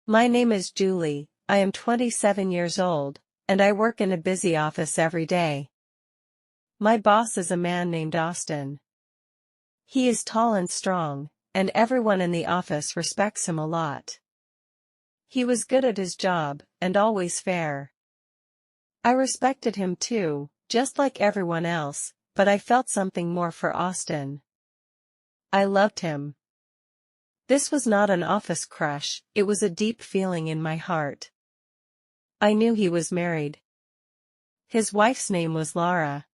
My name is Julie, I am 27 years old, and I work in a busy office every day. My boss is a man named Austin. He is tall and strong, and everyone in the office respects him a lot. He was good at his job, and always fair. I respected him too, just like everyone else, but I felt something more for Austin. I loved him. This was not an office crush, it was a deep feeling in my heart. I knew he was married. His wife's name was Lara.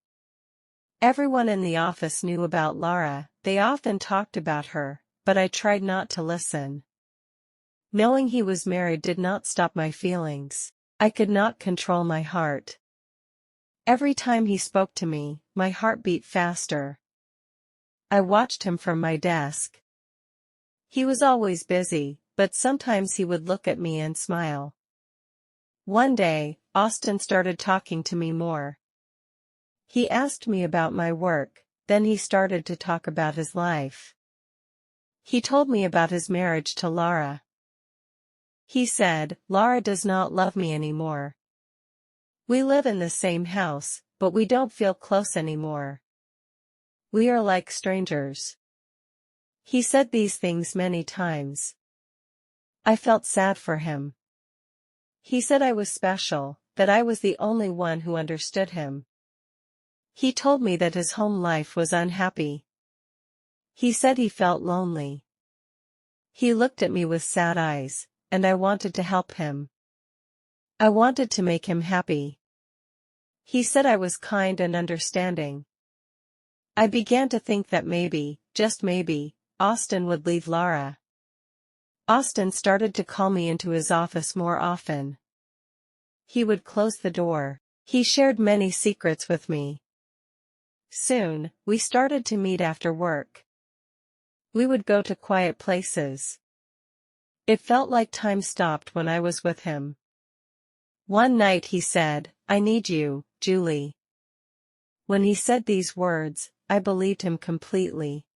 Everyone in the office knew about Lara, they often talked about her, but I tried not to listen. Knowing he was married did not stop my feelings. I could not control my heart. Every time he spoke to me, my heart beat faster. I watched him from my desk. He was always busy, but sometimes he would look at me and smile. One day, Austin started talking to me more. He asked me about my work, then he started to talk about his life. He told me about his marriage to Lara. He said, "Lara does not love me anymore. We live in the same house, but we don't feel close anymore. We are like strangers." He said these things many times. I felt sad for him. He said I was special, that I was the only one who understood him. He told me that his home life was unhappy. He said he felt lonely. He looked at me with sad eyes, and I wanted to help him. I wanted to make him happy. He said I was kind and understanding. I began to think that maybe, just maybe, Austin would leave Lara. Austin started to call me into his office more often. He would close the door. He shared many secrets with me. Soon, we started to meet after work. We would go to quiet places. It felt like time stopped when I was with him. One night he said, "I need you, Julie." When he said these words, I believed him completely.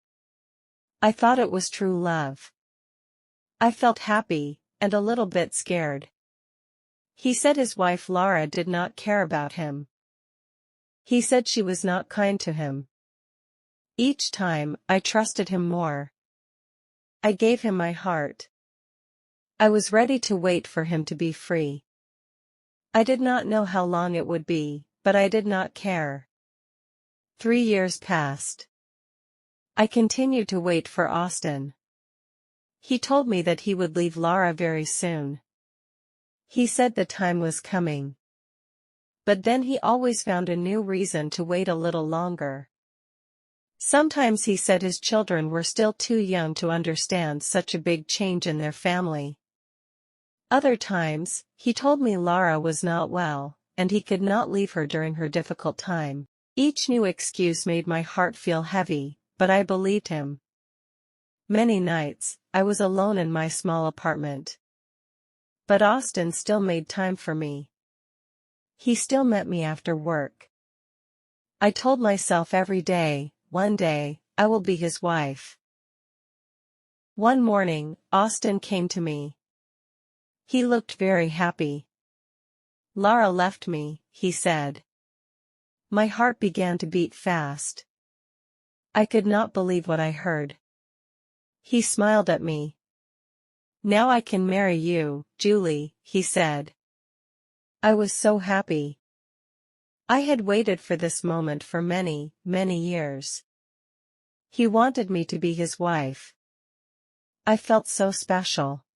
I thought it was true love. I felt happy, and a little bit scared. He said his wife Lara did not care about him. He said she was not kind to him. Each time, I trusted him more. I gave him my heart. I was ready to wait for him to be free. I did not know how long it would be, but I did not care. 3 years passed. I continued to wait for Austin. He told me that he would leave Lara very soon. He said the time was coming. But then he always found a new reason to wait a little longer. Sometimes he said his children were still too young to understand such a big change in their family. Other times, he told me Lara was not well, and he could not leave her during her difficult time. Each new excuse made my heart feel heavy, but I believed him. Many nights, I was alone in my small apartment. But Austin still made time for me. He still met me after work. I told myself every day, one day, I will be his wife. One morning, Austin came to me. He looked very happy. "Lara left me," he said. My heart began to beat fast. I could not believe what I heard. He smiled at me. "Now I can marry you, Julie," he said. I was so happy. I had waited for this moment for many, many years. He wanted me to be his wife. I felt so special.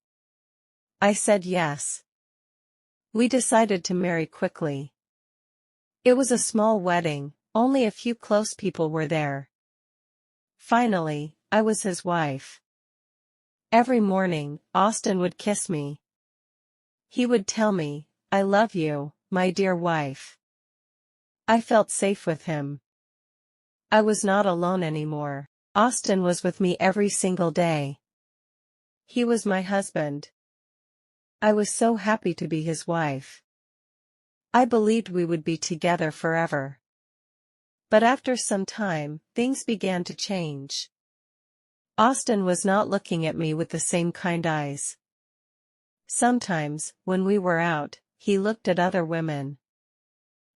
I said yes. We decided to marry quickly. It was a small wedding, only a few close people were there. Finally, I was his wife. Every morning, Austin would kiss me. He would tell me, "I love you, my dear wife." I felt safe with him. I was not alone anymore. Austin was with me every single day. He was my husband. I was so happy to be his wife. I believed we would be together forever. But after some time, things began to change. Austin was not looking at me with the same kind eyes. Sometimes, when we were out, he looked at other women.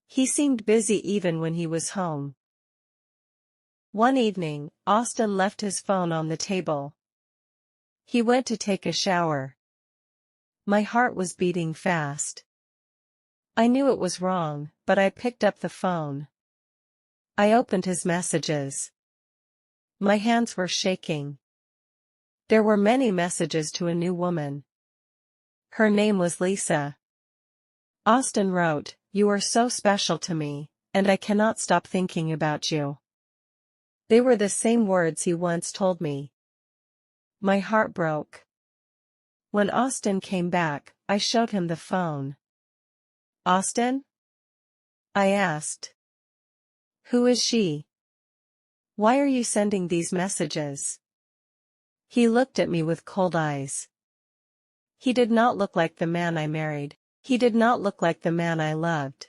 He seemed busy even when he was home. One evening, Austin left his phone on the table. He went to take a shower. My heart was beating fast. I knew it was wrong, but I picked up the phone. I opened his messages. My hands were shaking. There were many messages to a new woman. Her name was Lisa. Austin wrote, "You are so special to me, and I cannot stop thinking about you." They were the same words he once told me. My heart broke. When Austin came back, I showed him the phone. "Austin?" I asked. "Who is she? Why are you sending these messages?" He looked at me with cold eyes. He did not look like the man I married. He did not look like the man I loved.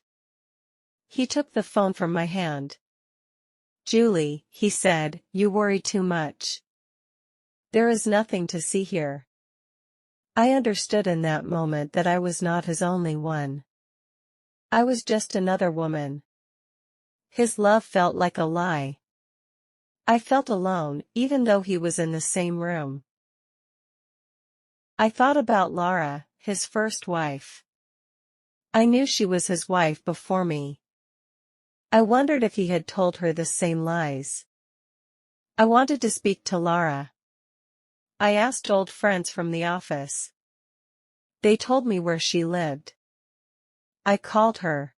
He took the phone from my hand. "Julie," he said, "you worry too much. There is nothing to see here." I understood in that moment that I was not his only one. I was just another woman. His love felt like a lie. I felt alone, even though he was in the same room. I thought about Lara, his first wife. I knew she was his wife before me. I wondered if he had told her the same lies. I wanted to speak to Lara. I asked old friends from the office. They told me where she lived. I called her.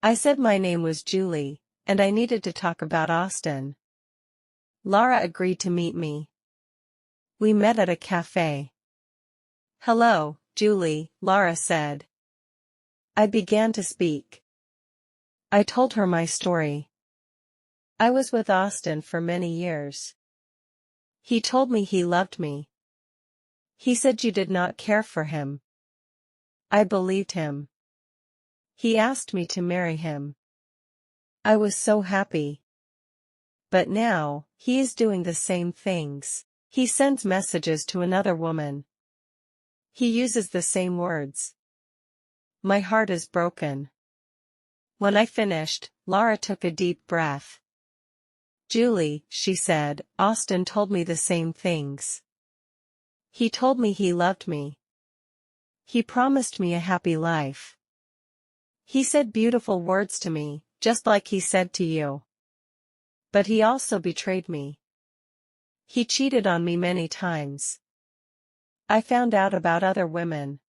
I said my name was Julie, and I needed to talk about Austin. Lara agreed to meet me. We met at a cafe. "Hello, Julie," Lara said. I began to speak. I told her my story. I was with Austin for many years. He told me he loved me. He said you did not care for him. I believed him. He asked me to marry him. I was so happy. But now, he is doing the same things. He sends messages to another woman. He uses the same words. My heart is broken. When I finished, Lara took a deep breath. "Julie," she said, "Austin told me the same things. He told me he loved me. He promised me a happy life. He said beautiful words to me, just like he said to you. But he also betrayed me. He cheated on me many times. I found out about other women.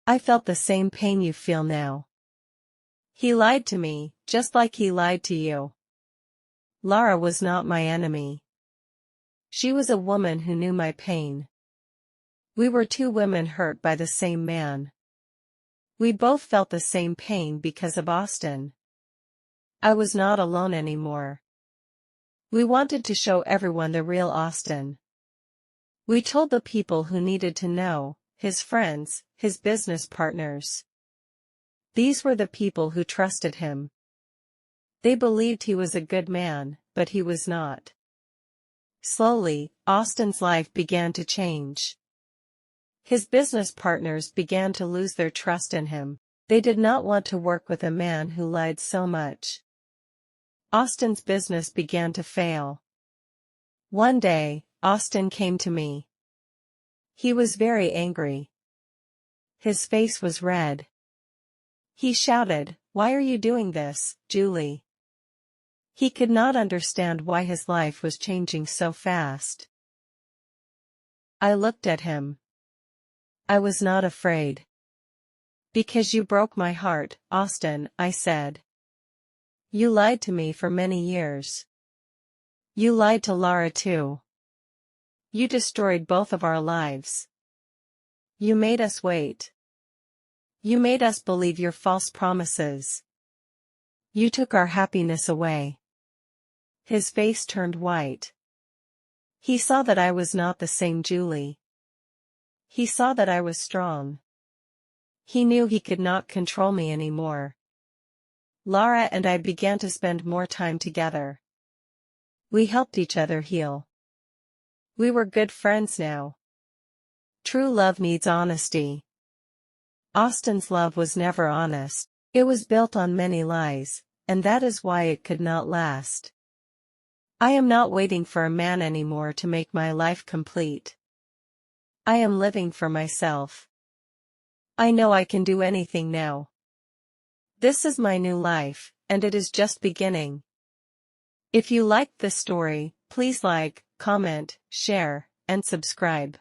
I felt the same pain you feel now. He lied to me, just like he lied to you." Lara was not my enemy. She was a woman who knew my pain. We were two women hurt by the same man. We both felt the same pain because of Austin. I was not alone anymore. We wanted to show everyone the real Austin. We told the people who needed to know, his friends, his business partners. These were the people who trusted him. They believed he was a good man, but he was not. Slowly, Austin's life began to change. His business partners began to lose their trust in him. They did not want to work with a man who lied so much. Austin's business began to fail. One day, Austin came to me. He was very angry. His face was red. He shouted, "Why are you doing this, Julie?" He could not understand why his life was changing so fast. I looked at him. I was not afraid. "Because you broke my heart, Austin," I said. "You lied to me for many years. You lied to Lara too. You destroyed both of our lives. You made us wait. You made us believe your false promises. You took our happiness away." His face turned white. He saw that I was not the same Julie. He saw that I was strong. He knew he could not control me anymore. Lara and I began to spend more time together. We helped each other heal. We were good friends now. True love needs honesty. Austin's love was never honest. It was built on many lies, and that is why it could not last. I am not waiting for a man anymore to make my life complete. I am living for myself. I know I can do anything now. This is my new life, and it is just beginning. If you liked this story, please like, comment, share, and subscribe.